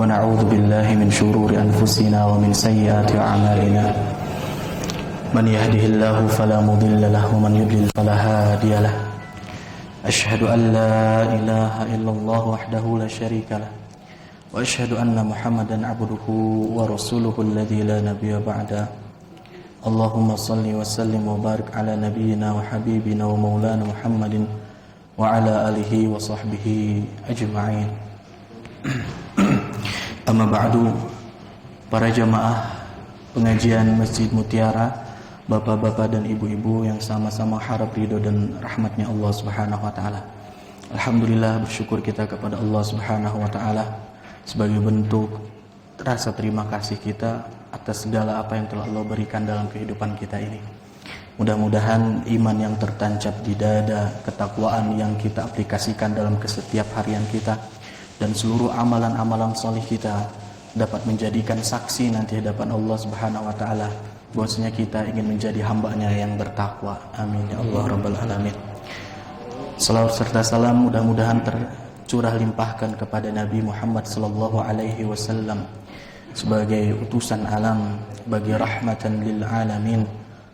ونعوذ بالله من شرور أنفسنا ومن سيئات أعمالنا من يهده الله فلا مضل له ومن يضلل فلا هادي له أشهد أن لا إله إلا الله وحده لا شريك له وأشهد أن محمدا عبده ورسوله الذي لا نبي بعده اللهم صل وسلم وبارك على نبينا وحبيبنا ومولانا محمد وعلى آله وصحبه أجمعين. Amma ba'du, para jamaah pengajian Masjid Mutiara, bapak-bapak dan ibu-ibu yang sama-sama harap ridho dan rahmatnya Allah Subhanahu wa taala. Alhamdulillah, bersyukur kita kepada Allah Subhanahu wa taala sebagai bentuk rasa terima kasih kita atas segala apa yang telah Allah berikan dalam kehidupan kita ini. Mudah-mudahan iman yang tertancap di dada, ketakwaan yang kita aplikasikan dalam setiap harian kita, dan seluruh amalan-amalan soleh kita dapat menjadikan saksi nanti hadapan Allah Subhanahu wa taala bahwasanya kita ingin menjadi hamba-Nya yang bertakwa. Amin ya Allah rabbal alamin. Salawat serta salam mudah-mudahan tercurah limpahkan kepada Nabi Muhammad sallallahu alaihi wasallam sebagai utusan alam, bagi rahmatan lil alamin,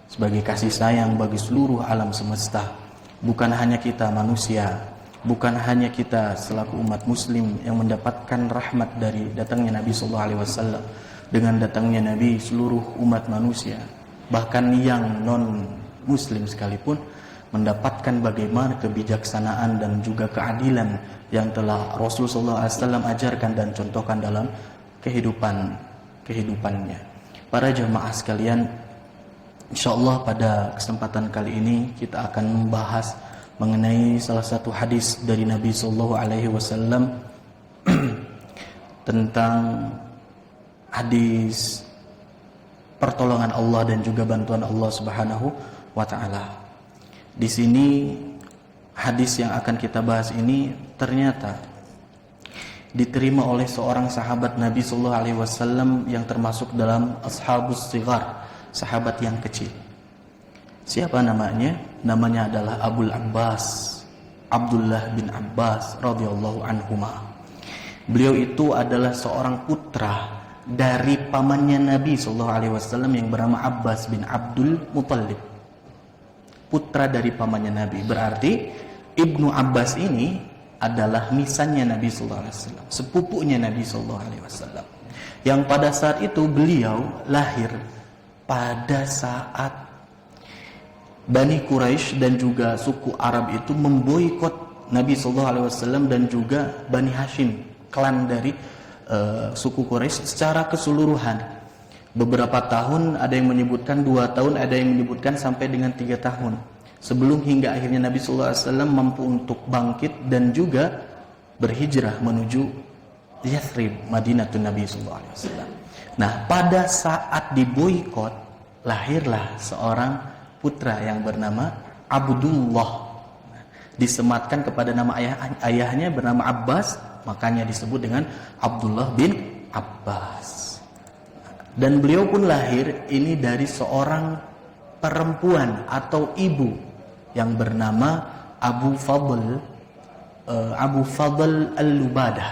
sebagai kasih sayang bagi seluruh alam semesta. Bukan hanya kita manusia, bukan hanya kita selaku umat muslim yang mendapatkan rahmat dari datangnya Nabi sallallahu alaihi wasallam, dengan datangnya Nabi seluruh umat manusia, bahkan yang non muslim sekalipun mendapatkan bagaimana kebijaksanaan dan juga keadilan yang telah Rasul sallallahu alaihi wasallam ajarkan dan contohkan dalam kehidupannya. Para jamaah sekalian, insyaallah pada kesempatan kali ini kita akan membahas mengenai salah satu hadis dari Nabi sallallahu alaihi wasallam tentang hadis pertolongan Allah dan juga bantuan Allah Subhanahu wa taala. Di sini hadis yang akan kita bahas ini ternyata diterima oleh seorang sahabat Nabi sallallahu alaihi wasallam yang termasuk dalam ashabus sighar, sahabat yang kecil. Siapa namanya? Namanya adalah Abul Abbas, Abdullah bin Abbas radhiyallahu anhuma. Beliau itu adalah seorang putra dari pamannya Nabi sallallahu alaihi wasallam yang bernama Abbas bin Abdul Muttalib. Putra dari pamannya Nabi, berarti Ibnu Abbas ini adalah misannya Nabi sallallahu alaihi wasallam, sepupunya Nabi sallallahu alaihi wasallam. Yang pada saat itu beliau lahir pada saat Bani Quraisy dan juga suku Arab itu memboikot Nabi sallallahu alaihi wasallam dan juga Bani Hashim, klan dari suku Quraisy secara keseluruhan. Beberapa tahun, ada yang menyebutkan 2 tahun, ada yang menyebutkan sampai dengan 3 tahun. Sebelum hingga akhirnya Nabi sallallahu alaihi wasallam mampu untuk bangkit dan juga berhijrah menuju Yathrib, Madinatun Nabi sallallahu alaihi wasallam. Nah, pada saat diboikot lahirlah seorang putra yang bernama Abdullah. Disematkan kepada nama ayahnya bernama Abbas, makanya disebut dengan Abdullah bin Abbas. Dan beliau pun lahir ini dari seorang perempuan atau ibu yang bernama Abu Fadl Al-Lubadah.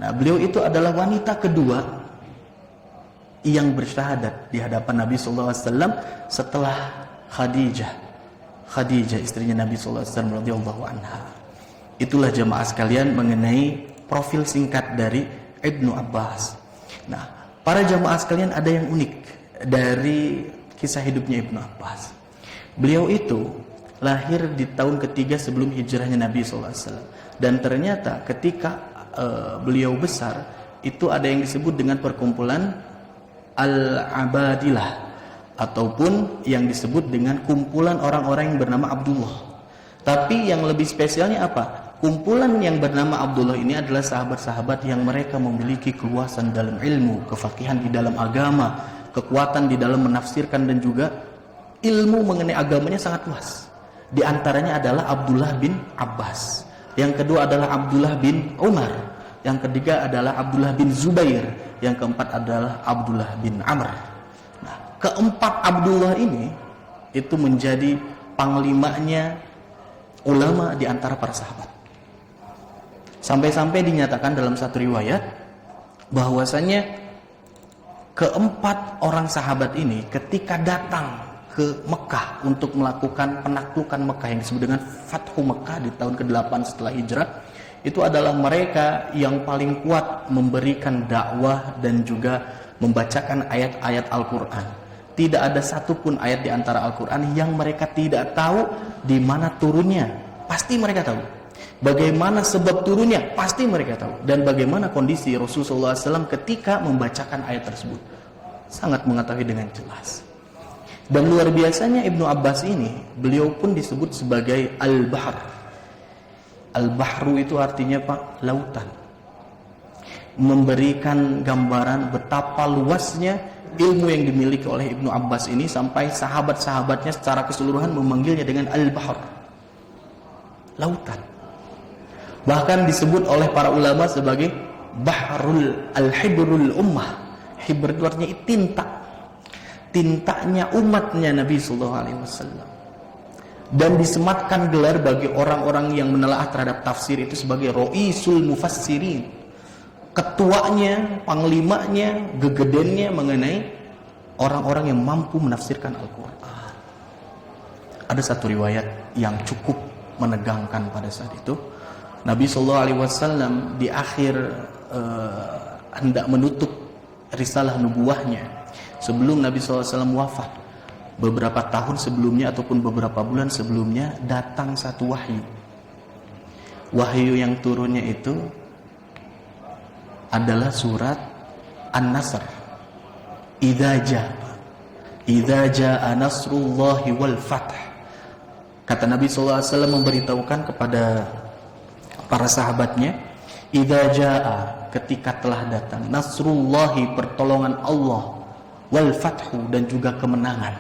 Nah, beliau itu adalah wanita kedua yang bersyahadat di hadapan Nabi sallallahu alaihi wasallam setelah Khadijah istrinya Nabi sallallahu alaihi wasallam radhiyallahu anha. Itulah jemaah sekalian mengenai profil singkat dari Ibnu Abbas. Nah, para jemaah sekalian, ada yang unik dari kisah hidupnya Ibnu Abbas. Beliau itu lahir di tahun ketiga sebelum hijrahnya Nabi sallallahu alaihi wasallam, dan ternyata ketika beliau besar itu ada yang disebut dengan perkumpulan Al-Abadilah, ataupun yang disebut dengan kumpulan orang-orang yang bernama Abdullah. Tapi yang lebih spesialnya apa? Kumpulan yang bernama Abdullah ini adalah sahabat-sahabat yang mereka memiliki keluasan dalam ilmu, kefakihan di dalam agama, kekuatan di dalam menafsirkan, dan juga ilmu mengenai agamanya sangat luas. Di antaranya adalah Abdullah bin Abbas, yang kedua adalah Abdullah bin Umar, yang ketiga adalah Abdullah bin Zubair, yang keempat adalah Abdullah bin Amr. Keempat Abdullah ini itu menjadi panglimanya ulama di antara para sahabat. Sampai-sampai dinyatakan dalam satu riwayat bahwasanya keempat orang sahabat ini ketika datang ke Mekah untuk melakukan penaklukan Mekah yang disebut dengan Fathu Mekah di tahun ke-8 setelah hijrah, itu adalah mereka yang paling kuat memberikan dakwah dan juga membacakan ayat-ayat Al-Quran. Tidak ada satupun ayat di antara Al-Quran yang mereka tidak tahu di mana turunnya. Pasti mereka tahu. Bagaimana sebab turunnya? Pasti mereka tahu. Dan bagaimana kondisi Rasulullah SAW ketika membacakan ayat tersebut. Sangat mengetahui dengan jelas. Dan luar biasanya Ibnu Abbas ini, beliau pun disebut sebagai Al-Bahr. Al-Bahru itu artinya Pak, lautan. Memberikan gambaran betapa luasnya ilmu yang dimiliki oleh Ibnu Abbas ini sampai sahabat-sahabatnya secara keseluruhan memanggilnya dengan Al-Bahr, lautan. Bahkan disebut oleh para ulama sebagai Bahrul Al-Hibrul Ummah. Hibr itu artinya tinta, tintanya umatnya Nabi SAW. Dan disematkan gelar bagi orang-orang yang menelaah terhadap tafsir itu sebagai Ra'isul Mufassirin, ketuanya, panglimanya, gegedennya mengenai orang-orang yang mampu menafsirkan Al-Quran. Ada satu riwayat yang cukup menegangkan pada saat itu. Nabi SAW di akhir hendak menutup risalah nubuahnya, sebelum Nabi SAW wafat, beberapa tahun sebelumnya ataupun beberapa bulan sebelumnya datang satu wahyu. Wahyu yang turunnya itu adalah surat An-Nasr. Idza jaa nasrullahi wal fath. Kata Nabi SAW memberitahukan kepada para sahabatnya, idza jaa, ketika telah datang, nasrullahi, pertolongan Allah, wal fathu, dan juga kemenangan.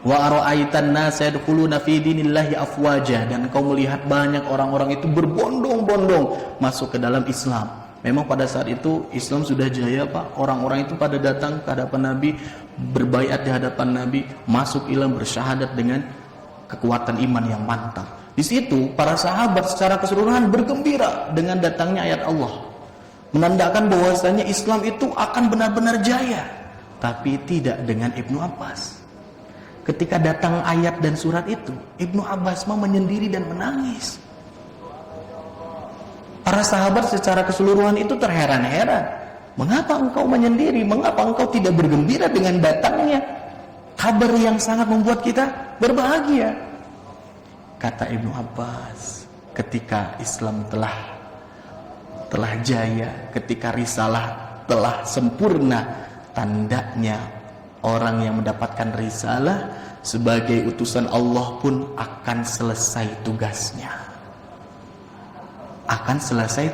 Wa ara'aitan nasa yadkhuluna fi dinillahi afwaja, dan kau melihat banyak orang-orang itu berbondong-bondong masuk ke dalam Islam. Memang pada saat itu Islam sudah jaya Pak. Orang-orang itu pada datang ke hadapan Nabi, berbaiat di hadapan Nabi, masuk Islam, bersyahadat dengan kekuatan iman yang mantap. Di situ para sahabat secara keseluruhan bergembira dengan datangnya ayat Allah, menandakan bahwasanya Islam itu akan benar-benar jaya. Tapi tidak dengan Ibnu Abbas. Ketika datang ayat dan surat itu, Ibnu Abbas mau menyendiri dan menangis. Para sahabat secara keseluruhan itu terheran-heran. Mengapa engkau menyendiri? Mengapa engkau tidak bergembira dengan datangnya kabar yang sangat membuat kita berbahagia? Kata Ibnu Abbas, ketika Islam telah jaya, ketika risalah telah sempurna, tandanya orang yang mendapatkan risalah sebagai utusan Allah pun akan selesai tugasnya. Akan selesai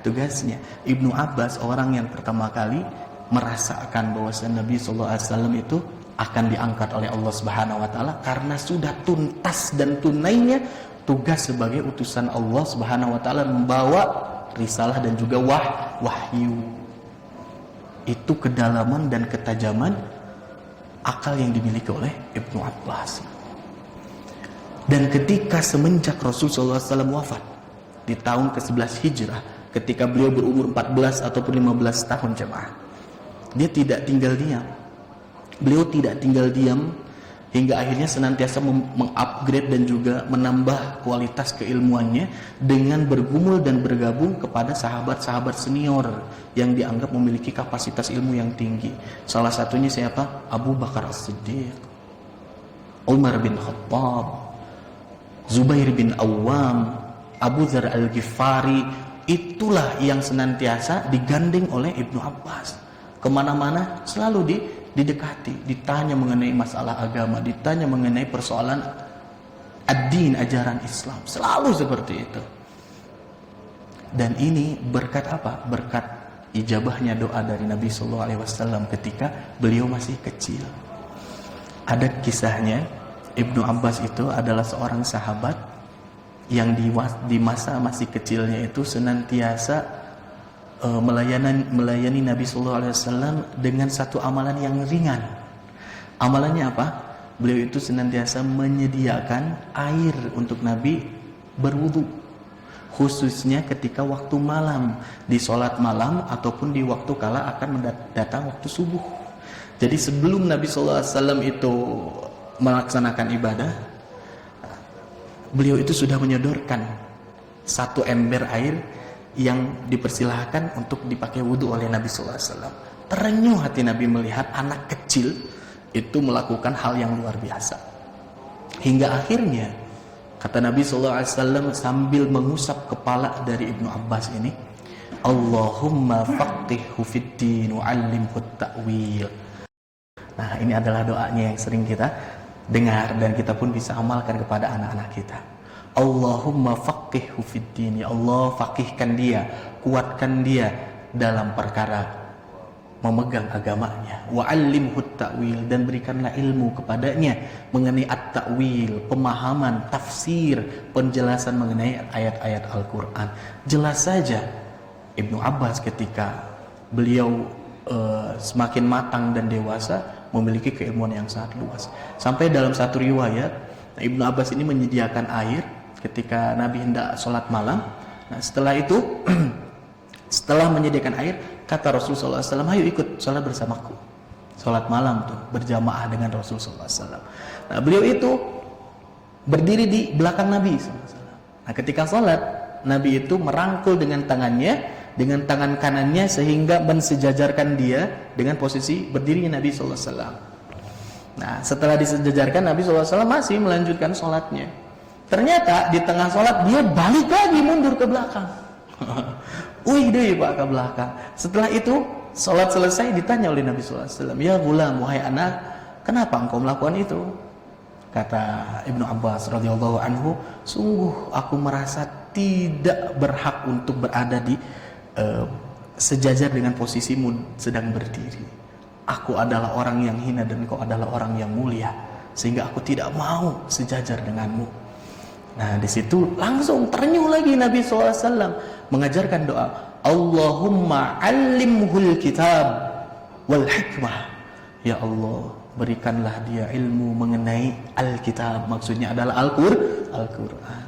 tugasnya. Ibnu Abbas orang yang pertama kali merasakan bahwa Nabi SAW itu akan diangkat oleh Allah Subhanahu wa taala karena sudah tuntas dan tunainya tugas sebagai utusan Allah Subhanahu wa taala membawa risalah dan juga wahyu. Itu kedalaman dan ketajaman akal yang dimiliki oleh Ibnu Abbas. Dan ketika semenjak Rasulullah SAW wafat di tahun ke-11 Hijrah, ketika beliau berumur 14 ataupun 15 tahun jemaah, dia tidak tinggal diam. Beliau tidak tinggal diam hingga akhirnya senantiasa mengupgrade dan juga menambah kualitas keilmuannya dengan bergumul dan bergabung kepada sahabat-sahabat senior yang dianggap memiliki kapasitas ilmu yang tinggi. Salah satunya siapa? Abu Bakar As-Siddiq, Umar bin Khattab, Zubair bin Awam, Abu Dzar Al-Ghifari. Itulah yang senantiasa digandeng oleh Ibnu Abbas. Kemana-mana selalu didekati, ditanya mengenai masalah agama, ditanya mengenai persoalan ad-din, ajaran Islam. Selalu seperti itu. Dan ini berkat apa? Berkat ijabahnya doa dari Nabi SAW ketika beliau masih kecil. Ada kisahnya, Ibnu Abbas itu adalah seorang sahabat yang di masa masih kecilnya itu senantiasa melayani Nabi SAW dengan satu amalan yang ringan. Amalannya apa? Beliau itu senantiasa menyediakan air untuk Nabi berwudu, khususnya ketika waktu malam, di sholat malam ataupun di waktu kala akan datang waktu subuh. Jadi sebelum Nabi SAW itu melaksanakan ibadah, beliau itu sudah menyodorkan satu ember air yang dipersilahkan untuk dipakai wudhu oleh Nabi SAW. Terenyuh hati Nabi melihat anak kecil itu melakukan hal yang luar biasa. Hingga akhirnya kata Nabi SAW sambil mengusap kepala dari Ibnu Abbas ini, Allahumma faqihhu fiddin wa'allimhu ta'wil. Nah, ini adalah doanya yang sering kita dengar dan kita pun bisa amalkan kepada anak-anak kita. Allahumma faqihhu fiddin, ya Allah faqihkan dia, kuatkan dia dalam perkara memegang agamanya. Wa'allimhu ta'wil, dan berikanlah ilmu kepadanya mengenai at-ta'wil, pemahaman, tafsir, penjelasan mengenai ayat-ayat Al-Quran. Jelas saja Ibnu Abbas ketika beliau semakin matang dan dewasa memiliki keilmuan yang sangat luas. Sampai dalam satu riwayat Ibnu Abbas ini menyediakan air ketika Nabi hendak sholat malam. Nah, setelah itu setelah menyediakan air, kata Rasulullah SAW, ayo ikut sholat bersamaku. Sholat malam tuh berjamaah dengan Rasulullah SAW. Nah, beliau itu berdiri di belakang Nabi SAW. Nah, ketika sholat, Nabi itu merangkul dengan tangannya, dengan tangan kanannya, sehingga mensejajarkan dia dengan posisi berdirinya Nabi SAW. Nah, setelah disejajarkan, Nabi SAW masih melanjutkan sholatnya. Ternyata di tengah sholat dia balik lagi mundur ke belakang. Wih deh Pak ke belakang. Setelah itu sholat selesai, ditanya oleh Nabi SAW, ya gulam, wahai anak, kenapa engkau melakukan itu? Kata Ibnu Abbas radhiyallahu anhu, sungguh aku merasa tidak berhak untuk berada di sejajar dengan posisimu sedang berdiri. Aku adalah orang yang hina dan engkau adalah orang yang mulia, sehingga aku tidak mau sejajar denganmu. Nah, di situ langsung terenyuh lagi Nabi SAW mengajarkan doa, Allahumma allimhul kitab wal hikmah. Ya Allah, berikanlah dia ilmu mengenai Alkitab, maksudnya adalah Al-Quran,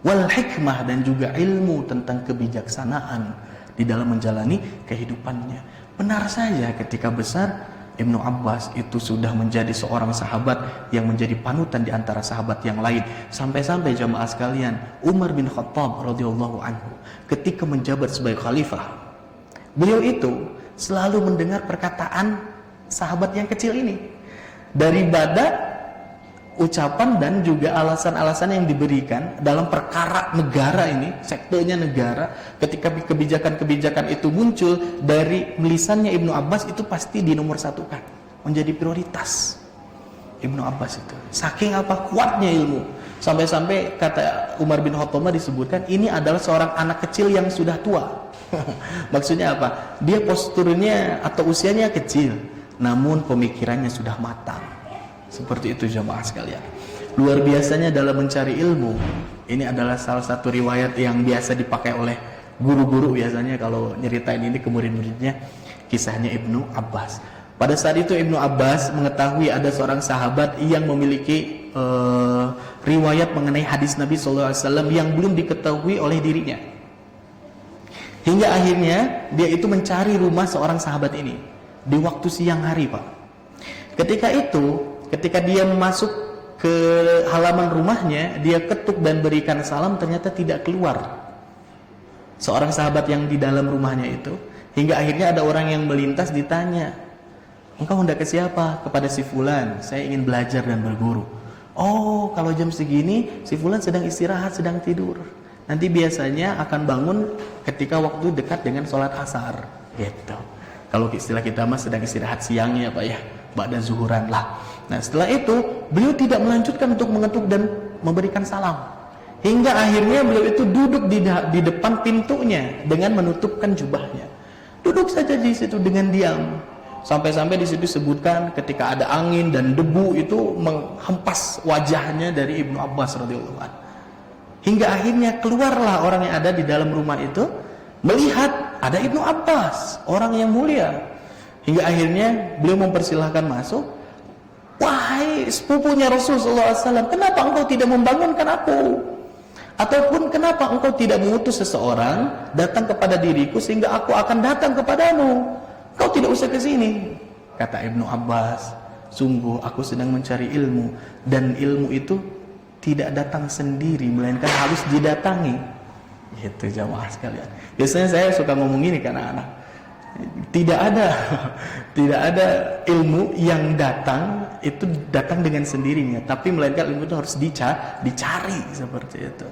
wal hikmah, dan juga ilmu tentang kebijaksanaan di dalam menjalani kehidupannya. Benar saja ketika besar Ibnu Abbas itu sudah menjadi seorang sahabat yang menjadi panutan di antara sahabat yang lain. Sampai-sampai jamaah sekalian, Umar bin Khattab radhiyallahu anhu ketika menjabat sebagai khalifah, beliau itu selalu mendengar perkataan sahabat yang kecil ini. Daripada ucapan dan juga alasan-alasan yang diberikan dalam perkara negara ini, sektenya negara, ketika kebijakan-kebijakan itu muncul dari lisannya Ibnu Abbas, itu pasti dinomor satukan, menjadi prioritas Ibnu Abbas itu. Saking apa kuatnya ilmu, sampai-sampai kata Umar bin Khattab disebutkan ini adalah seorang anak kecil yang sudah tua. Maksudnya apa? Dia posturnya atau usianya kecil, namun pemikirannya sudah matang. Seperti itu jamaah sekalian. Luar biasanya dalam mencari ilmu. Ini adalah salah satu riwayat yang biasa dipakai oleh guru-guru biasanya kalau nyeritain ini ke murid-muridnya, kisahnya Ibnu Abbas. Pada saat itu Ibnu Abbas mengetahui ada seorang sahabat yang memiliki riwayat mengenai hadis Nabi SAW yang belum diketahui oleh dirinya. Hingga akhirnya dia itu mencari rumah seorang sahabat ini di waktu siang hari, Pak. Ketika dia masuk ke halaman rumahnya, dia ketuk dan berikan salam, ternyata tidak keluar seorang sahabat yang di dalam rumahnya itu. Hingga akhirnya ada orang yang melintas ditanya, engkau hendak ke siapa? Kepada si fulan, saya ingin belajar dan berguru. Oh, kalau jam segini si fulan sedang istirahat, sedang tidur. Nanti biasanya akan bangun ketika waktu dekat dengan sholat asar gitu. Kalau istilah kita mah sedang istirahat siangnya Pak ya, ba'da zuhuran lah. Nah, setelah itu beliau tidak melanjutkan untuk mengetuk dan memberikan salam. Hingga akhirnya beliau itu duduk di depan pintunya dengan menutupkan jubahnya. Duduk saja di situ dengan diam. Sampai-sampai di situ disebutkan ketika ada angin dan debu itu menghempas wajahnya dari Ibnu Abbas radhiyallahu anhu. Hingga akhirnya keluarlah orang yang ada di dalam rumah itu melihat ada Ibnu Abbas, orang yang mulia. Hingga akhirnya beliau mempersilahkan masuk. Wahai sepupunya Rasulullah SAW, kenapa engkau tidak membangunkan aku? Ataupun kenapa engkau tidak mengutus seseorang datang kepada diriku sehingga aku akan datang kepadamu? Kau tidak usah ke sini. Kata Ibnu Abbas, sungguh aku sedang mencari ilmu, dan ilmu itu tidak datang sendiri, melainkan harus didatangi. Gitu jamaah sekalian. Biasanya saya suka ngomong gini ke anak-anak. Tidak ada ilmu yang datang itu datang dengan sendirinya, tapi melainkan ilmu itu harus dicari seperti itu.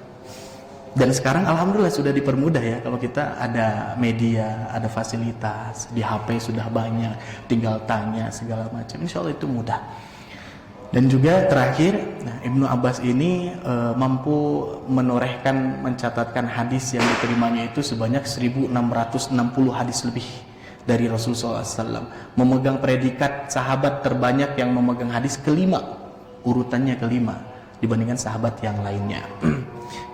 Dan sekarang alhamdulillah sudah dipermudah ya, kalau kita ada media, ada fasilitas, di HP sudah banyak, tinggal tanya segala macam, insya Allah itu mudah. Dan juga terakhir, Ibnu Abbas ini mampu menorehkan, mencatatkan hadis yang diterimanya itu sebanyak 1660 hadis lebih dari Rasulullah SAW. Memegang predikat sahabat terbanyak yang memegang hadis kelima, urutannya kelima dibandingkan sahabat yang lainnya.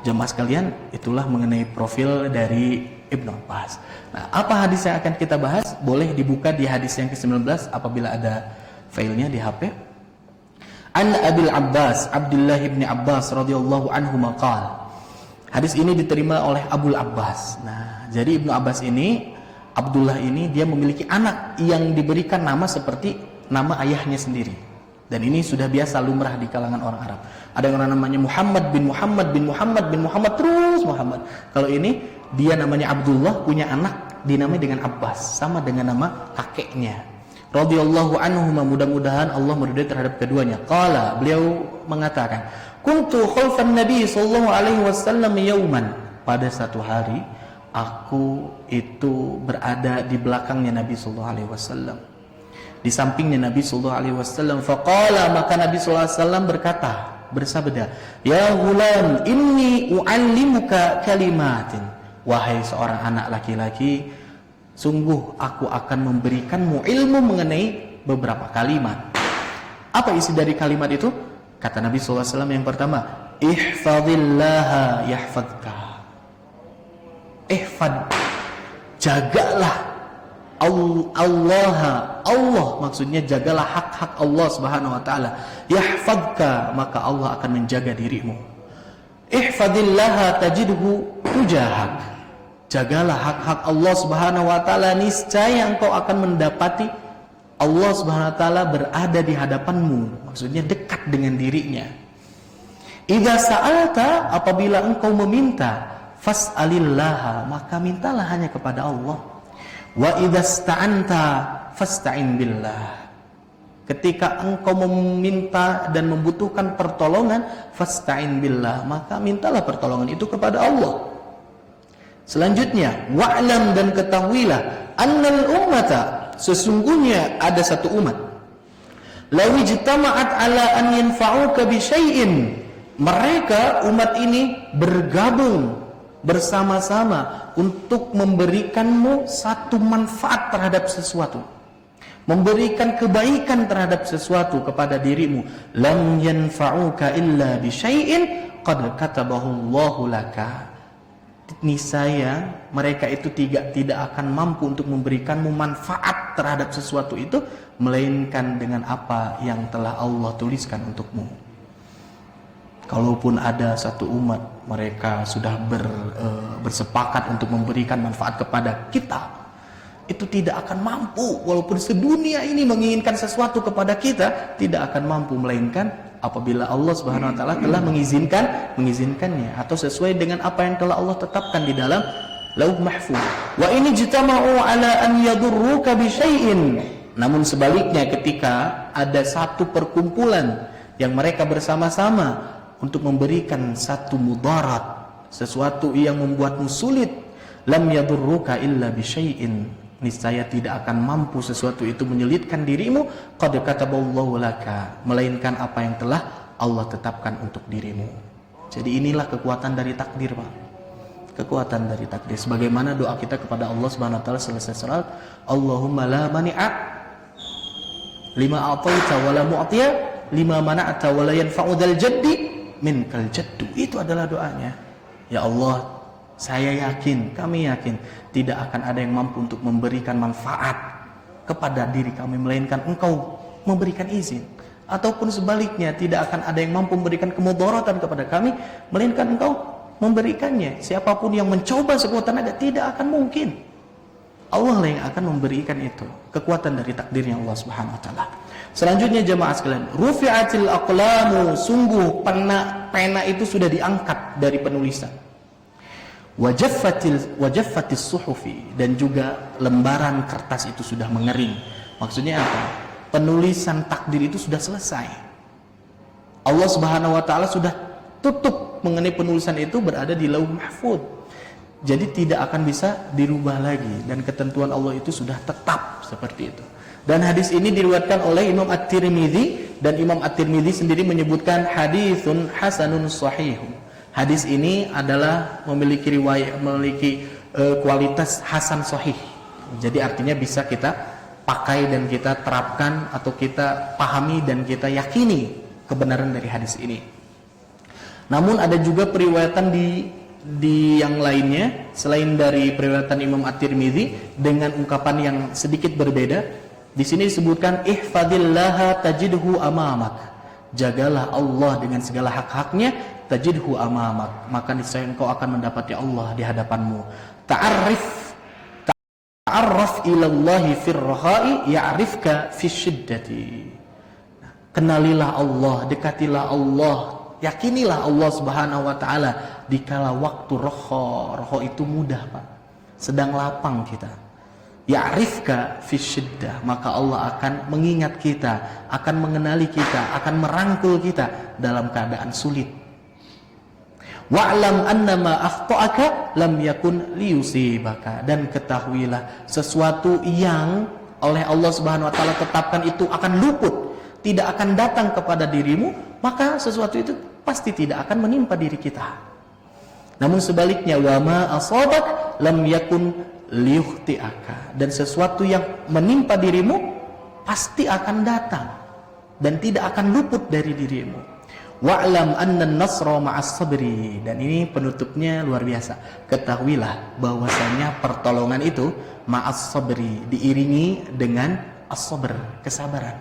Jamaah sekalian, itulah mengenai profil dari Ibnu Abbas. Nah, apa hadis yang akan kita bahas? Boleh dibuka di hadis yang ke-19 apabila ada filenya di HP. An Abil Abbas, Abdullah bin Abbas radhiyallahu anhu maqal. Hadis ini diterima oleh Abul Abbas. Nah, jadi Ibnu Abbas ini, Abdullah ini, dia memiliki anak yang diberikan nama seperti nama ayahnya sendiri. Dan ini sudah biasa lumrah di kalangan orang Arab. Ada yang orang namanya Muhammad bin Muhammad bin Muhammad bin Muhammad, terus Muhammad. Kalau ini dia namanya Abdullah, punya anak dinamai dengan Abbas, sama dengan nama kakeknya. Radhiyallahu anhu, mudah-mudahan Allah meridai terhadap keduanya. Qala, beliau mengatakan, kuntu khalfan Nabi sallallahu alaihi wasallam yauman. Pada satu hari aku itu berada di belakangnya Nabi sallallahu alaihi wasallam, di sampingnya Nabi sallallahu alaihi wasallam. Faqala, maka Nabi sallallahu alaihi wasallam berkata, bersabda, ya ghulam, inni u'allimuka kalimatin. Wahai seorang anak laki-laki, sungguh aku akan memberikanmu ilmu mengenai beberapa kalimat. Apa isi dari kalimat itu? Kata Nabi sallallahu alaihi wasallam yang pertama, ihfazillaha yahfadka. Ihfad, jagalah Allah, maksudnya jagalah hak-hak Allah Subhanahu wa taala. Yahfadka, maka Allah akan menjaga dirimu. Ihfadillaha tajidhu tujahak. Jagalah hak-hak Allah Subhanahu wa taala, niscaya engkau akan mendapati Allah Subhanahu wa taala berada di hadapanmu, maksudnya dekat dengan dirinya. Idza sa'alta, apabila engkau meminta, fas'alillaha, maka mintalah hanya kepada Allah. Wa idza sta'anta fasta'in billah. Ketika engkau meminta dan membutuhkan pertolongan, fasta'in billah, maka mintalah pertolongan itu kepada Allah. Selanjutnya, wa'lam, dan ketahuilah, annal ummata, sesungguhnya ada satu umat, law ijtama'at ala an yanfa'uka bi syai'in, mereka umat ini bergabung bersama-sama untuk memberikanmu satu manfaat terhadap sesuatu, memberikan kebaikan terhadap sesuatu kepada dirimu, lam yanfa'uka illa bi syai'in qad katabahu Allahu laka. Niscaya mereka itu tidak akan mampu untuk memberikanmu manfaat terhadap sesuatu itu, melainkan dengan apa yang telah Allah tuliskan untukmu. Kalaupun ada satu umat mereka sudah bersepakat untuk memberikan manfaat kepada kita, itu tidak akan mampu, walaupun sedunia ini menginginkan sesuatu kepada kita, tidak akan mampu, melainkan apabila Allah Subhanahu wa taala telah mengizinkannya, atau sesuai dengan apa yang telah Allah tetapkan di dalam Lauh Mahfuz. Wa in ijtama'u ala an yadurruka bi syai'in, namun sebaliknya, ketika ada satu perkumpulan yang mereka bersama-sama untuk memberikan satu mudarat, sesuatu yang membuatmu sulit, lam yadurruka illa bi syai'in, niscaya tidak akan mampu sesuatu itu menyulitkan dirimu, qad kataballahu laka, melainkan apa yang telah Allah tetapkan untuk dirimu. Jadi inilah kekuatan dari takdir, Pak. Kekuatan dari takdir. Sebagaimana doa kita kepada Allah Subhanahu wa taala selesai salat, Allahumma la mani'a lima a'taita wa la mu'tiya lima mana'ta wa la yanfa'u dzal jaddi minkal jaddu. Itu adalah doanya. Ya Allah, saya yakin, kami yakin, tidak akan ada yang mampu untuk memberikan manfaat kepada diri kami, melainkan Engkau memberikan izin. Ataupun sebaliknya, tidak akan ada yang mampu memberikan kemudaratan kepada kami, melainkan Engkau memberikannya. Siapapun yang mencoba sekuat tenaga tidak akan mungkin. Allah lah yang akan memberikan itu, kekuatan dari takdirnya Allah Subhanahu wa taala. Selanjutnya jemaah sekalian, rufi'atil aqlamu, sungguh pena itu sudah diangkat dari penulisan. Wajaffatis suhufi, dan juga lembaran kertas itu sudah mengering. Maksudnya apa? Penulisan takdir itu sudah selesai. Allah Subhanahu wa taala sudah tutup mengenai penulisan itu, berada di Lauh Mahfuz. Jadi tidak akan bisa dirubah lagi, dan ketentuan Allah itu sudah tetap seperti itu. Dan hadis ini diriwayatkan oleh Imam At-Tirmidzi, dan Imam At-Tirmidzi sendiri menyebutkan haditsun hasanun sahih. Hadis ini adalah memiliki kualitas hasan sahih. Jadi artinya bisa kita pakai dan kita terapkan, atau kita pahami dan kita yakini kebenaran dari hadis ini. Namun ada juga periwayatan di yang lainnya selain dari periwayatan Imam At-Tirmidzi dengan ungkapan yang sedikit berbeda. Di sini disebutkan ihfadillaha tajidhu amamak. Jagalah Allah dengan segala hak-haknya, tajidhu amamak, maka niscaya engkau akan mendapati Allah di hadapanmu. Ta'arraf ilallahi firraha'i ya'rifka fisyiddati. Kenalilah Allah, dekatilah Allah, yakinilah Allah Subhanahu wa taala dikala waktu roho itu mudah, Pak. Sedang lapang kita. Ya'rifka fisyiddah, maka Allah akan mengingat kita, akan mengenali kita, akan merangkul kita dalam keadaan sulit. Wa'lam annama akhta'aka lam yakun liyusibaka, dan ketahuilah sesuatu yang oleh Allah Subhanahu wa taala tetapkan itu akan luput, tidak akan datang kepada dirimu, maka sesuatu itu pasti tidak akan menimpa diri kita. Namun sebaliknya, wa ma asabak lam yakun liyukhti'aka, dan sesuatu yang menimpa dirimu pasti akan datang dan tidak akan luput dari dirimu. Wa'lam anna an-nasra ma'as sabri, dan ini penutupnya luar biasa. Ketahuilah bahwasanya pertolongan itu ma'as sabri, diiringi dengan as-sabr, kesabaran.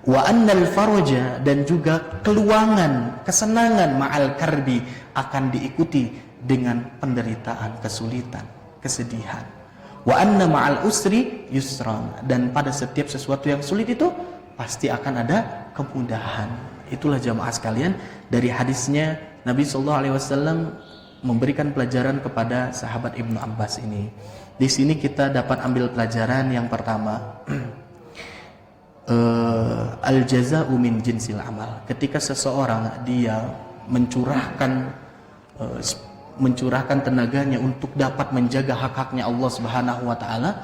Wa annal faraja, dan juga keluangan, kesenangan ma'al karbi, akan diikuti dengan penderitaan, kesulitan, kesedihan. Wa anna ma'al usri yusran, dan pada setiap sesuatu yang sulit itu pasti akan ada kemudahan. Itulah jamaah sekalian, dari hadisnya Nabi SAW memberikan pelajaran kepada sahabat Ibnu Abbas ini. Di sini kita dapat ambil pelajaran yang pertama, al-jaza'u min jinsil amal. Ketika seseorang dia mencurahkan tenaganya untuk dapat menjaga hak-haknya Allah Subhanahu wa taala,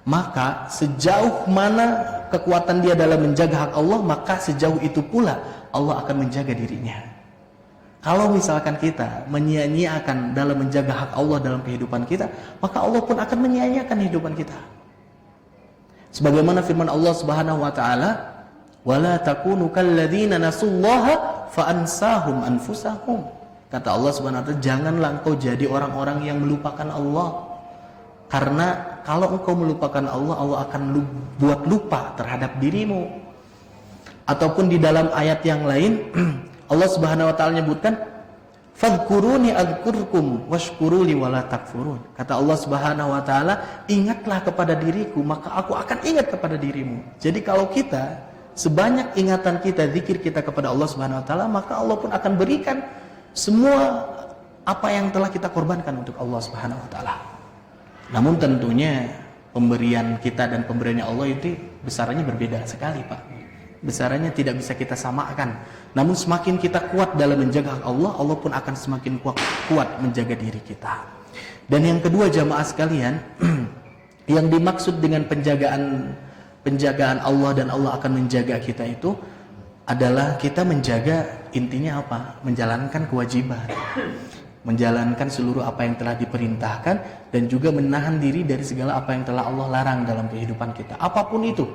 maka sejauh mana kekuatan dia dalam menjaga hak Allah, maka sejauh itu pula Allah akan menjaga dirinya. Kalau misalkan kita menyia-nyiakan dalam menjaga hak Allah dalam kehidupan kita, maka Allah pun akan menyia-nyiakan kehidupan kita. Sebagaimana firman Allah Subhanahu wa taala, "Wala takunu kalladzina nasullaha fa ansahum anfusahum." Kata Allah Subhanahu wa taala, janganlah engkau jadi orang-orang yang melupakan Allah. Karena kalau engkau melupakan Allah, Allah akan buat lupa terhadap dirimu. Ataupun di dalam ayat yang lain, Allah Subhanahu wa taala menyebutkan, "Fadhkuruni adzkurkum washkuruli wala takfurun." Kata Allah Subhanahu wa taala, ingatlah kepada diriku, maka aku akan ingat kepada dirimu. Jadi kalau kita sebanyak ingatan kita, zikir kita kepada Allah Subhanahu wa taala, maka Allah pun akan berikan semua apa yang telah kita korbankan untuk Allah Subhanahu wa taala. Namun tentunya pemberian kita dan pemberiannya Allah itu besarannya berbeda sekali, Pak. Besarannya tidak bisa kita samakan. Namun semakin kita kuat dalam menjaga hak Allah, Allah pun akan semakin kuat menjaga diri kita. Dan yang kedua jamaah sekalian, yang dimaksud dengan penjagaan Allah dan Allah akan menjaga kita itu adalah kita menjaga, intinya apa? Menjalankan kewajiban. Menjalankan seluruh apa yang telah diperintahkan, dan juga menahan diri dari segala apa yang telah Allah larang dalam kehidupan kita. Apapun itu,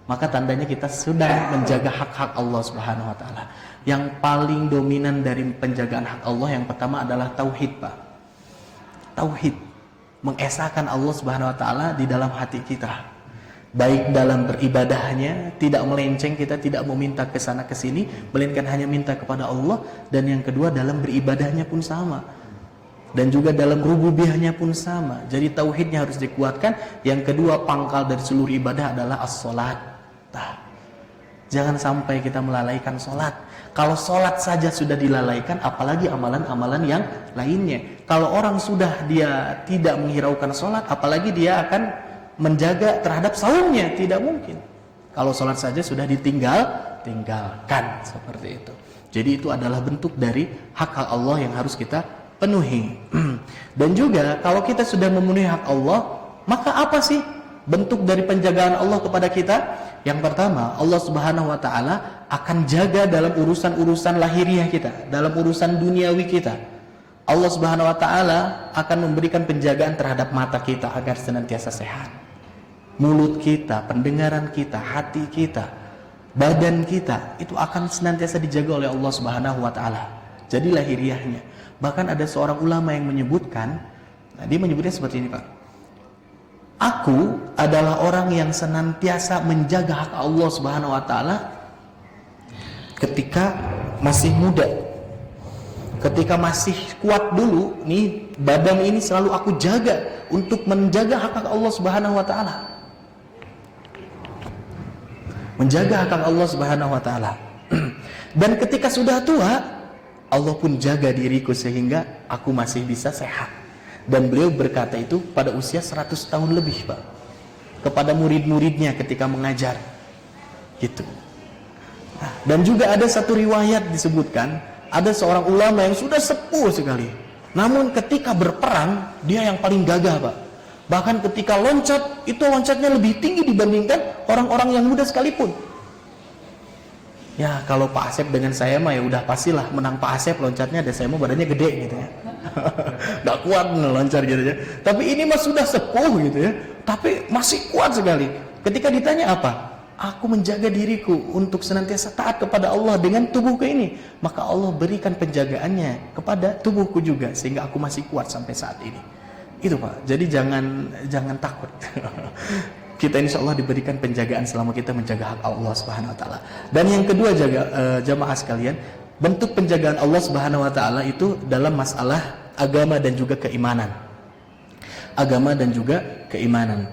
maka tandanya kita sedang menjaga hak-hak Allah Subhanahu wa taala. Yang paling dominan dari penjagaan hak Allah yang pertama adalah tauhid, Pak. Tauhid, mengesahkan Allah Subhanahu wa taala di dalam hati kita. baik dalam beribadahnya, tidak melenceng, kita tidak meminta ke sana ke sini, melainkan hanya minta kepada Allah. Dan yang kedua, dalam beribadahnya pun sama, dan juga dalam rububiyahnya pun sama. Jadi tauhidnya harus dikuatkan. Yang kedua, pangkal dari seluruh ibadah adalah as-sholat. Jangan sampai kita melalaikan sholat. Kalau sholat saja sudah dilalaikan, apalagi amalan-amalan yang lainnya. Kalau orang sudah dia tidak menghiraukan sholat, apalagi dia akan menjaga terhadap saumnya. Tidak mungkin. Kalau sholat saja sudah tinggalkan seperti itu. Jadi itu adalah bentuk dari hak Allah yang harus kita penuhi. Dan juga kalau kita sudah memenuhi hak Allah, maka apa sih bentuk dari penjagaan Allah kepada kita? Yang pertama, Allah Subhanahu wa taala akan jaga dalam urusan-urusan lahiriah kita, dalam urusan duniawi kita. Allah Subhanahu wa taala akan memberikan penjagaan terhadap mata kita agar senantiasa sehat. Mulut kita, pendengaran kita, hati kita, badan kita itu akan senantiasa dijaga oleh Allah Subhanahu wa taala. Jadi lahiriahnya. Bahkan ada seorang ulama yang menyebutkan, dia menyebutnya seperti ini, Pak. Aku adalah orang yang senantiasa menjaga hak Allah Subhanahu wa taala ketika masih muda. Ketika masih kuat dulu, nih badan ini selalu aku jaga untuk menjaga hak Allah Subhanahu wa taala. Menjaga hak Allah Subhanahu wa taala. Dan ketika sudah tua, Allah pun jaga diriku sehingga aku masih bisa sehat. Dan beliau berkata itu pada usia 100 tahun lebih, Pak, kepada murid-muridnya ketika mengajar gitu. Dan juga ada satu riwayat disebutkan, ada seorang ulama yang sudah sepuh sekali, namun ketika berperang dia yang paling gagah, Pak. Bahkan ketika loncat, itu loncatnya lebih tinggi dibandingkan orang-orang yang muda sekalipun. Ya kalau Pak Asep dengan saya mah ya udah pastilah menang Pak Asep loncatnya, dan saya mah badannya gede gitu ya. Gak kuat meloncat gitu ya. Tapi ini mah sudah sepuh gitu ya, tapi masih kuat sekali. Ketika ditanya apa? Aku menjaga diriku untuk senantiasa taat kepada Allah dengan tubuhku ini. Maka Allah berikan penjagaannya kepada tubuhku juga, sehingga aku masih kuat sampai saat ini. Itu, Pak. Jadi jangan takut. Kita insya Allah diberikan penjagaan selama kita menjaga hak Allah Subhanahu wa taala. Dan yang kedua, jamaah sekalian, bentuk penjagaan Allah Subhanahu wa taala itu dalam masalah agama dan juga keimanan. Agama dan juga keimanan.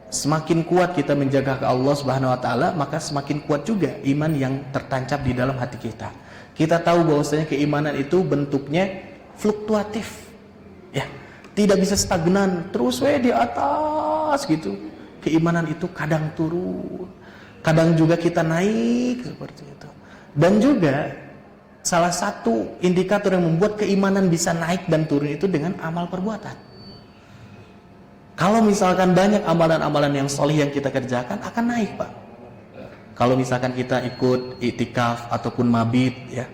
Semakin kuat kita menjaga hak Allah Subhanahu wa taala, maka semakin kuat juga iman yang tertancap di dalam hati kita. Kita tahu bahwasanya keimanan itu bentuknya fluktuatif. Ya, tidak bisa stagnan terus di atas gitu. Keimanan itu kadang turun, kadang juga kita naik seperti itu. Dan juga salah satu indikator yang membuat keimanan bisa naik dan turun itu dengan amal perbuatan. Kalau misalkan banyak amalan-amalan yang solih yang kita kerjakan, akan naik, Pak. Kalau misalkan kita ikut iktikaf ataupun mabit, ya,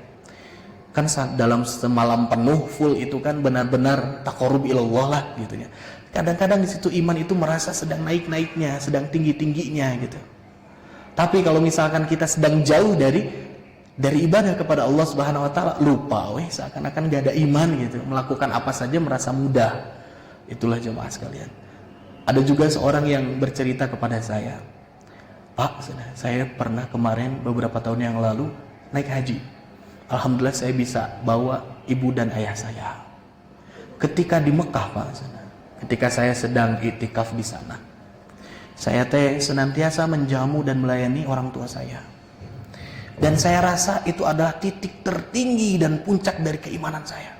kan dalam semalam penuh full itu kan benar-benar taqarrub ilallah lah gitu ya. Kadang-kadang di situ iman itu merasa sedang naik-naiknya, sedang tinggi-tingginya gitu. Tapi kalau misalkan kita sedang jauh dari ibadah kepada Allah Subhanahu wa taala, lupa seakan-akan gak ada iman gitu. Melakukan apa saja merasa mudah. Itulah jemaah sekalian. Ada juga seorang yang bercerita kepada saya, Pak, saya pernah kemarin beberapa tahun yang lalu naik haji. Alhamdulillah saya bisa bawa ibu dan ayah saya. Ketika di Mekah, Pak, ketika saya sedang iktikaf di sana, saya senantiasa menjamu dan melayani orang tua saya. Dan saya rasa itu adalah titik tertinggi dan puncak dari keimanan saya.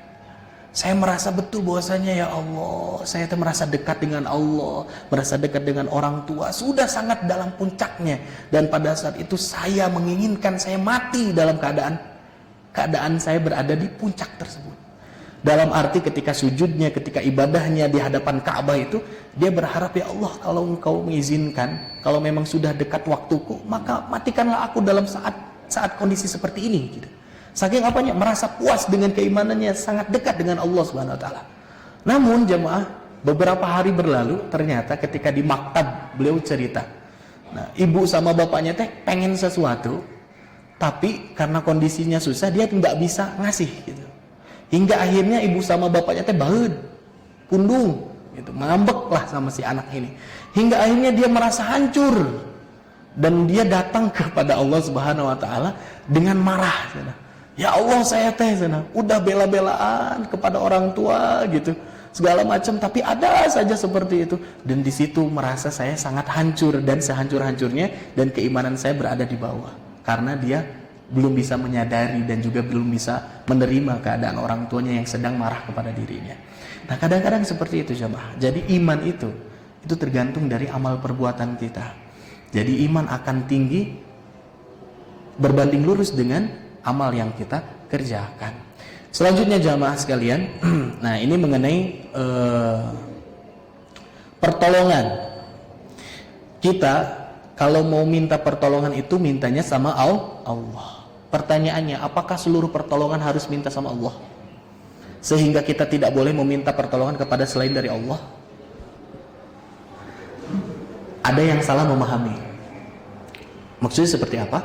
Saya merasa betul bahwasanya ya Allah, saya merasa dekat dengan Allah, merasa dekat dengan orang tua, sudah sangat dalam puncaknya. Dan pada saat itu saya menginginkan saya mati dalam keadaan saya berada di puncak tersebut. Dalam arti ketika sujudnya, ketika ibadahnya di hadapan Ka'bah itu, dia berharap, ya Allah, kalau Engkau mengizinkan, kalau memang sudah dekat waktuku, maka matikanlah aku dalam saat kondisi seperti ini gitu. Saking apanya? Merasa puas dengan keimanannya, sangat dekat dengan Allah Subhanahu wa taala. Namun jemaah, beberapa hari berlalu, ternyata ketika di maktab beliau cerita, nah, ibu sama bapaknya pengen sesuatu, tapi karena kondisinya susah dia tidak bisa ngasih gitu. Hingga akhirnya ibu sama bapaknya baheud, pundung, gitu. Ngambek lah sama si anak ini. Hingga akhirnya dia merasa hancur. Dan dia datang kepada Allah Subhanahu wa taala dengan marah. Ya Allah, saya teh udah bela-belaan kepada orang tua gitu. Segala macam, tapi ada saja seperti itu. Dan di situ merasa saya sangat hancur dan sehancur-hancurnya, dan keimanan saya berada di bawah. Karena dia belum bisa menyadari dan juga belum bisa menerima keadaan orang tuanya yang sedang marah kepada dirinya. Nah, kadang-kadang seperti itu jemaah. Jadi iman itu tergantung dari amal perbuatan kita. Jadi iman akan tinggi berbanding lurus dengan amal yang kita kerjakan. Selanjutnya jamaah sekalian, nah ini mengenai pertolongan. Kita kalau mau minta pertolongan itu mintanya sama Allah. Pertanyaannya, apakah seluruh pertolongan harus minta sama Allah? Sehingga kita tidak boleh meminta pertolongan kepada selain dari Allah? Ada yang salah memahami. Maksudnya seperti apa?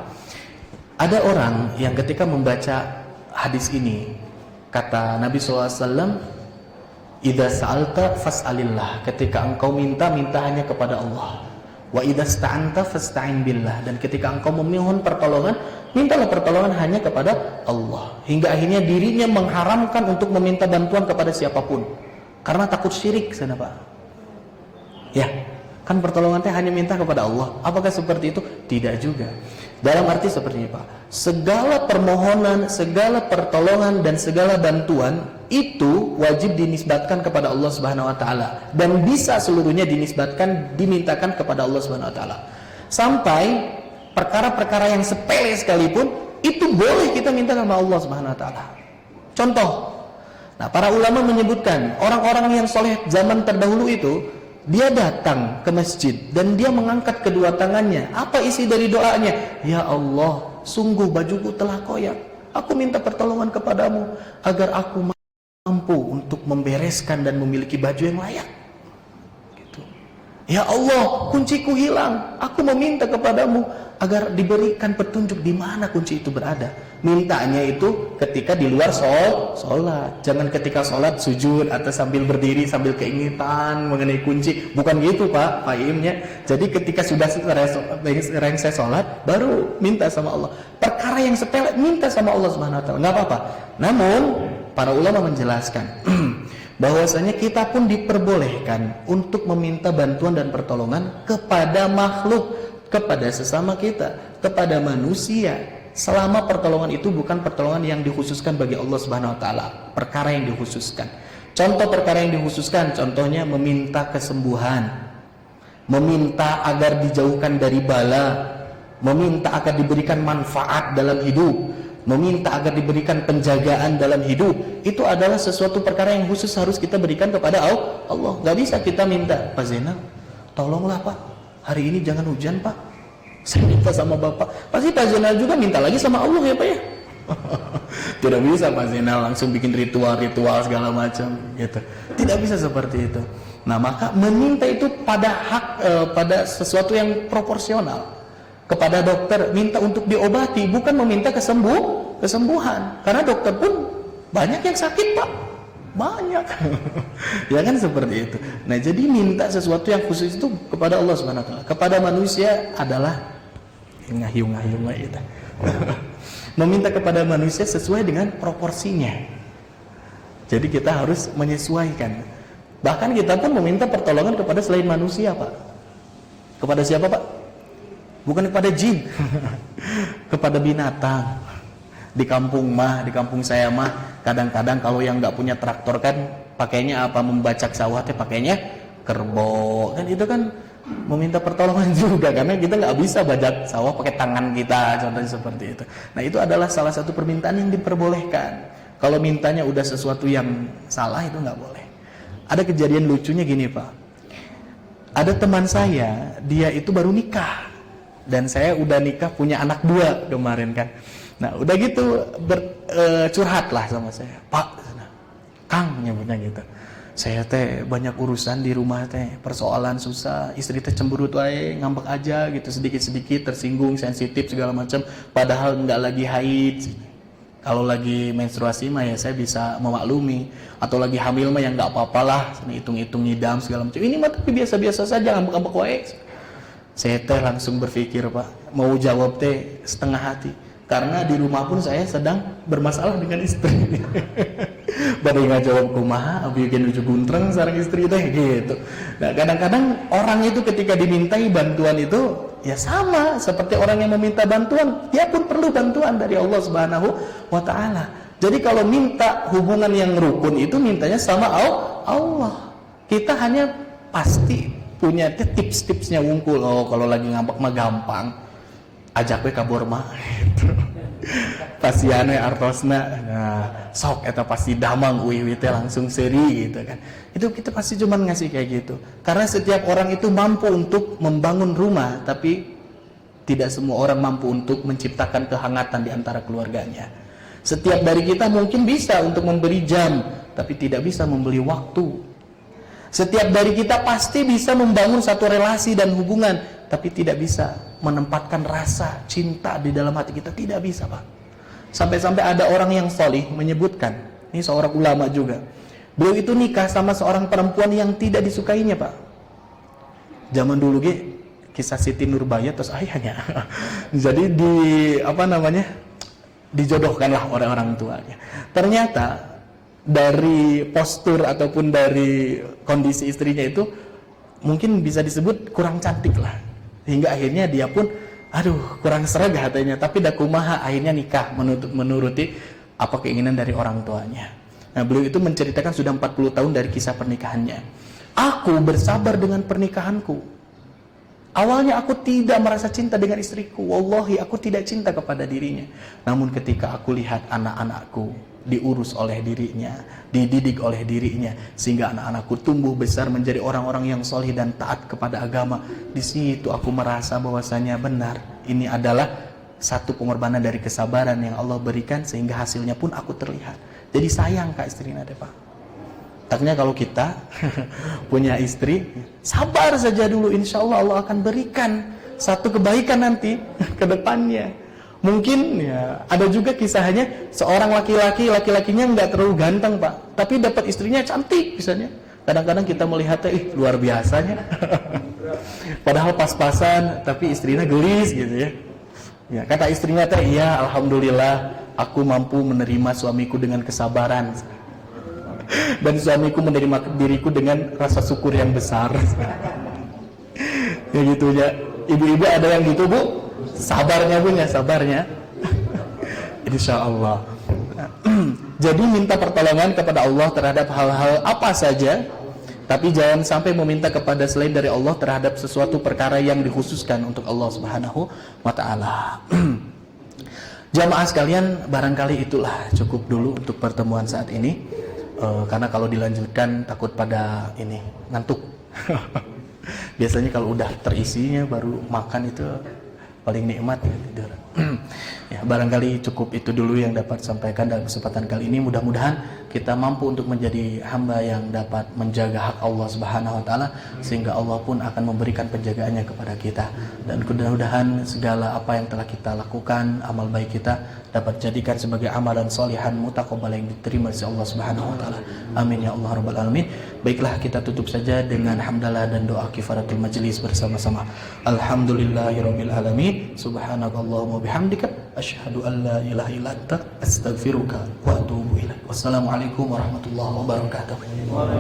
Ada orang yang ketika membaca hadis ini, kata Nabi SAW, idza sa'alta fas'alillah. Ketika engkau minta hanya kepada Allah. Wa idza sta'anta fasta'in billah. Dan ketika engkau memohon pertolongan, mintalah pertolongan hanya kepada Allah. Hingga akhirnya dirinya mengharamkan untuk meminta bantuan kepada siapapun karena takut syirik sana Pak. Ya, kan pertolongan hanya minta kepada Allah. Apakah seperti itu? Tidak juga. Dalam arti seperti ini Pak, segala permohonan, segala pertolongan dan segala bantuan itu wajib dinisbatkan kepada Allah Subhanahu wa taala, dan bisa seluruhnya dimintakan kepada Allah Subhanahu wa taala. Sampai perkara-perkara yang sepele sekalipun itu boleh kita minta sama Allah Subhanahu wa taala. Contoh, nah para ulama menyebutkan orang-orang yang soleh zaman terdahulu itu, dia datang ke masjid dan dia mengangkat kedua tangannya. Apa isi dari doanya? Ya Allah, sungguh bajuku telah koyak. Aku minta pertolongan kepadamu agar aku mampu untuk membereskan dan memiliki baju yang layak. Gitu. Ya Allah, kunciku hilang. Aku meminta kepadamu agar diberikan petunjuk di mana kunci itu berada. Mintanya itu ketika di luar sholat. Jangan ketika sholat sujud atau sambil berdiri sambil keingetan mengenai kunci. Bukan gitu Pak Imnya. Jadi ketika sudah selesai sholat baru minta sama Allah. Perkara yang sepele minta sama Allah Subhanahu wa taala, nggak apa-apa. Namun para ulama menjelaskan bahwasanya kita pun diperbolehkan untuk meminta bantuan dan pertolongan kepada makhluk, kepada sesama kita, kepada manusia, selama pertolongan itu bukan pertolongan yang dikhususkan bagi Allah Subhanahu wa taala, perkara yang dikhususkan. Contoh perkara yang dikhususkan, contohnya meminta kesembuhan, meminta agar dijauhkan dari bala, meminta agar diberikan manfaat dalam hidup, meminta agar diberikan penjagaan dalam hidup. Itu adalah sesuatu perkara yang khusus harus kita berikan kepada Allah. Gak bisa kita minta, Pak Zainal, tolonglah Pak, hari ini jangan hujan Pak, saya minta sama Bapak. Pasti Pak Zainal juga minta lagi sama Allah ya Pak ya. Tidak bisa Pak Zainal langsung bikin ritual segala macam gitu. Tidak bisa seperti itu. Nah maka meminta itu pada sesuatu yang proporsional. Kepada dokter minta untuk diobati, bukan meminta kesembuhan. Karena dokter pun banyak yang sakit Pak, banyak. Ya kan seperti itu. Nah jadi minta sesuatu yang khusus itu kepada Allah Subhanahu wa taala. Kepada manusia adalah ngayung itu. Meminta kepada manusia sesuai dengan proporsinya. Jadi kita harus menyesuaikan. Bahkan kita pun meminta pertolongan kepada selain manusia Pak. Kepada siapa Pak? Bukan kepada jin. Kepada binatang. Di kampung saya mah kadang-kadang kalau yang nggak punya traktor kan pakainya apa, membacak sawah teh pakainya kerbau. Kan itu kan meminta pertolongan juga, karena kita nggak bisa bajak sawah pakai tangan kita, contohnya seperti itu. Nah itu adalah salah satu permintaan yang diperbolehkan. Kalau mintanya udah sesuatu yang salah itu nggak boleh. Ada kejadian lucunya gini Pak. Ada teman saya, dia itu baru nikah. Dan saya udah nikah punya anak 2 kemarin kan. Nah udah gitu curhat lah sama saya. Pak, Kang nyebutnya gitu. Saya teh banyak urusan di rumah teh, persoalan susah, istri teh cemberut wae, ngambek aja gitu, sedikit-sedikit tersinggung, sensitif segala macam, padahal nggak lagi haid. Kalau lagi menstruasi mah ya saya bisa memaklumi, atau lagi hamil mah yang nggak apa-apalah, hitung-hitung ngidam segala macam. Ini mah tapi biasa-biasa saja, ngambek-ngambek wae. Saya teh langsung berpikir, Pak, mau jawab teh setengah hati, karena di rumah pun saya sedang bermasalah dengan istri. Badai nggak jawab kumaha, abi bikin lucu guntreng sareng istri teh gitu. Nah kadang-kadang orang itu ketika dimintai bantuan itu ya sama seperti orang yang meminta bantuan, dia pun perlu bantuan dari Allah Subhanahu wa Ta'ala. Jadi kalau minta hubungan yang rukun itu mintanya sama Allah. Kita hanya pasti punya tips-tipsnya wungkul. Oh kalau lagi ngambek mah gampang, ajak we kabur mah. Pasiane artosna, nah, sok eta pasti damang uwi teh langsung seri gitu kan. Itu kita pasti cuma ngasih kayak gitu. Karena setiap orang itu mampu untuk membangun rumah, tapi tidak semua orang mampu untuk menciptakan kehangatan di antara keluarganya. Setiap dari kita mungkin bisa untuk memberi jam, tapi tidak bisa membeli waktu. Setiap dari kita pasti bisa membangun satu relasi dan hubungan, tapi tidak bisa menempatkan rasa cinta di dalam hati kita, tidak bisa, Pak. Sampai-sampai ada orang yang solih menyebutkan, ini seorang ulama juga, beliau itu nikah sama seorang perempuan yang tidak disukainya, Pak. Zaman dulu kisah Siti Nurbaya terus ayahnya. Jadi dijodohkanlah orang-orang tuanya. Ternyata dari postur ataupun dari kondisi istrinya itu mungkin bisa disebut kurang cantik lah, hingga akhirnya dia pun kurang sereg hatanya, tapi dakumaha akhirnya nikah menuruti apa keinginan dari orang tuanya. Nah beliau itu menceritakan sudah 40 tahun dari kisah pernikahannya. Aku bersabar dengan pernikahanku. Awalnya aku tidak merasa cinta dengan istriku, wallahi aku tidak cinta kepada dirinya. Namun ketika aku lihat anak-anakku diurus oleh dirinya, dididik oleh dirinya, sehingga anak-anakku tumbuh besar menjadi orang-orang yang soleh dan taat kepada agama, di situ aku merasa bahwasanya benar, ini adalah satu pengorbanan dari kesabaran yang Allah berikan, sehingga hasilnya pun aku terlihat. Jadi sayang Kak istrinya deh Pak. Taknya kalau kita punya istri, sabar saja dulu, insya Allah Allah akan berikan satu kebaikan nanti ke depannya. Mungkin ya ada juga kisahnya seorang laki-lakinya nggak terlalu ganteng Pak, tapi dapat istrinya cantik misalnya. Kadang-kadang kita melihatnya luar biasanya. Padahal pas-pasan, tapi istrinya gelis gitu ya. Ya kata istrinya teh, iya alhamdulillah aku mampu menerima suamiku dengan kesabaran. Dan suamiku menerima diriku dengan rasa syukur yang besar. Ya gitu ya. Ibu-ibu ada yang gitu Bu? Sabarnya punya, sabarnya. Insya Allah. Jadi minta pertolongan kepada Allah terhadap hal-hal apa saja, tapi jangan sampai meminta kepada selain dari Allah terhadap sesuatu perkara yang dikhususkan untuk Allah Subhanahu wa Ta'ala. Jamaah sekalian, barangkali itulah cukup dulu untuk pertemuan saat ini. Karena kalau dilanjutkan takut pada ini ngantuk. Biasanya kalau udah terisinya baru makan itu paling nikmat tidur. Ya, barangkali cukup itu dulu yang dapat sampaikan dalam kesempatan kali ini. Mudah-mudahan kita mampu untuk menjadi hamba yang dapat menjaga hak Allah Subhanahu wa Ta'ala, sehingga Allah pun akan memberikan penjagaannya kepada kita. Dan mudah-mudahan segala apa yang telah kita lakukan, amal baik kita dapat jadikan sebagai amalan solihan mutaqabbal yang diterima oleh Allah Subhanahu wa Ta'ala. Amin ya Allah rabbal alamin. Baiklah, kita tutup saja dengan hamdalah dan doa kifaratul majlis bersama-sama. Alhamdulillahirabbil alamin. Subhanakallahumma bihamdika asyhadu an la ilaha illa anta astaghfiruka wa atubu ilaik. Wassalamualaikum warahmatullahi wabarakatuh.